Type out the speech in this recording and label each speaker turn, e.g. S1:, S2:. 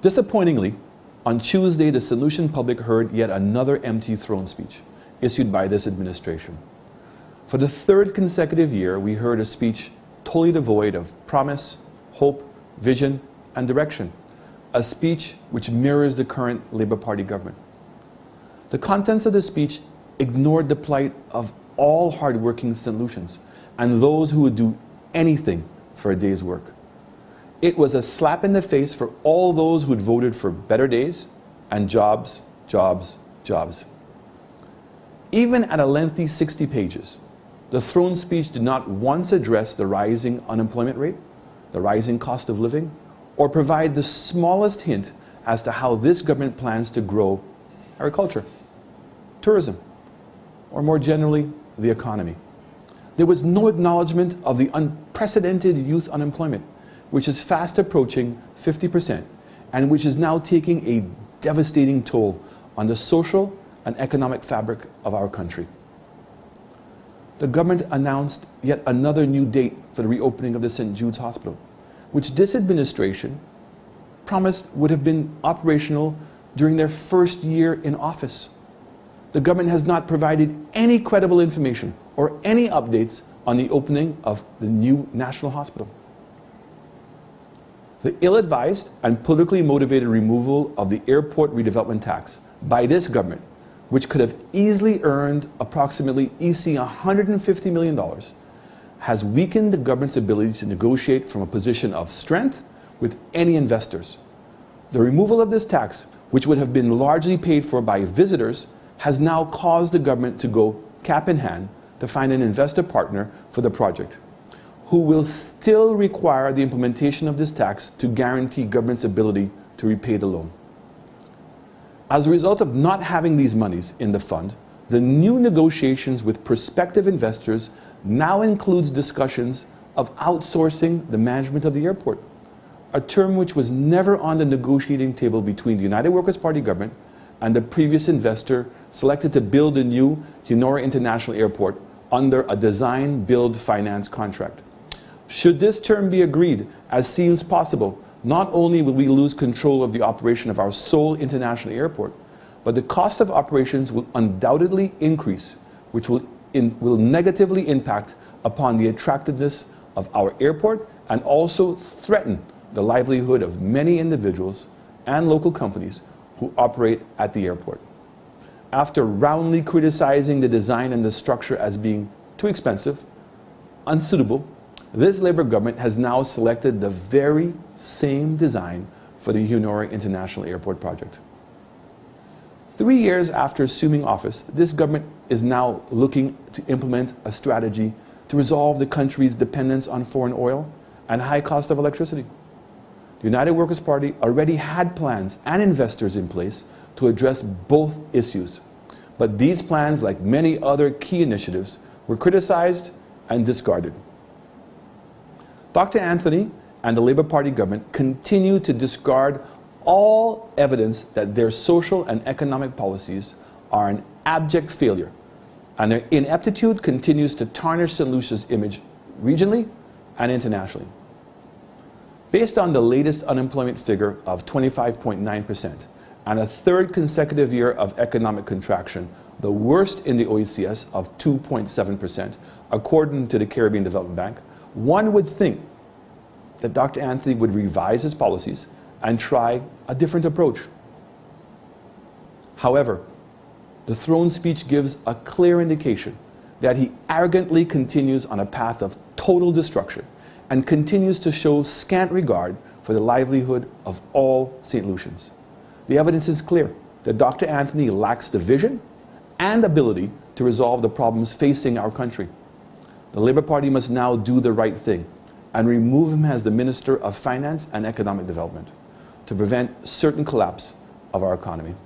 S1: Disappointingly, on Tuesday, the Saint Lucian public heard yet another empty throne speech issued by this administration. For the third consecutive year, we heard a speech totally devoid of promise, hope, vision, and direction, a speech which mirrors the current Labour Party government. The contents of the speech ignored the plight of all hardworking Saint Lucians and those who would do anything for a day's work. It was a slap in the face for all those who had voted for better days and jobs, jobs, jobs. Even at a lengthy 60 pages, the throne speech did not once address the rising unemployment rate, the rising cost of living, or provide the smallest hint as to how this government plans to grow agriculture, tourism, or more generally, the economy. There was no acknowledgement of the unprecedented youth unemployment, which is fast approaching 50% and which is now taking a devastating toll on the social and economic fabric of our country. The government announced yet another new date for the reopening of the St. Jude's Hospital, which this administration promised would have been operational during their first year in office. The government has not provided any credible information or any updates on the opening of the new National Hospital. The ill-advised and politically motivated removal of the airport redevelopment tax by this government, which could have easily earned approximately $150 million, has weakened the government's ability to negotiate from a position of strength with any investors. The removal of this tax, which would have been largely paid for by visitors, has now caused the government to go cap in hand to find an investor partner for the project, who will still require the implementation of this tax to guarantee government's ability to repay the loan. As a result of not having these monies in the fund, the new negotiations with prospective investors now includes discussions of outsourcing the management of the airport, a term which was never on the negotiating table between the United Workers' Party government and the previous investor selected to build the new Honora International Airport under a design, build, finance contract. Should this term be agreed, as seems possible, not only will we lose control of the operation of our sole international airport, but the cost of operations will undoubtedly increase, which will negatively impact upon the attractiveness of our airport and also threaten the livelihood of many individuals and local companies who operate at the airport. After roundly criticizing the design and the structure as being too expensive, unsuitable, this Labour government has now selected the very same design for the Honora International Airport project. 3 years after assuming office, this government is now looking to implement a strategy to resolve the country's dependence on foreign oil and high cost of electricity. The United Workers' Party already had plans and investors in place to address both issues. But these plans, like many other key initiatives, were criticized and discarded. Dr. Anthony and the Labour Party government continue to discard all evidence that their social and economic policies are an abject failure, and their ineptitude continues to tarnish St. Lucia's image regionally and internationally. Based on the latest unemployment figure of 25.9% and a third consecutive year of economic contraction, the worst in the OECS of 2.7%, according to the Caribbean Development Bank, one would think that Dr. Anthony would revise his policies and try a different approach. However, the throne speech gives a clear indication that he arrogantly continues on a path of total destruction and continues to show scant regard for the livelihood of all St. Lucians. The evidence is clear that Dr. Anthony lacks the vision and ability to resolve the problems facing our country. The Labour Party must now do the right thing and remove him as the Minister of Finance and Economic Development to prevent certain collapse of our economy.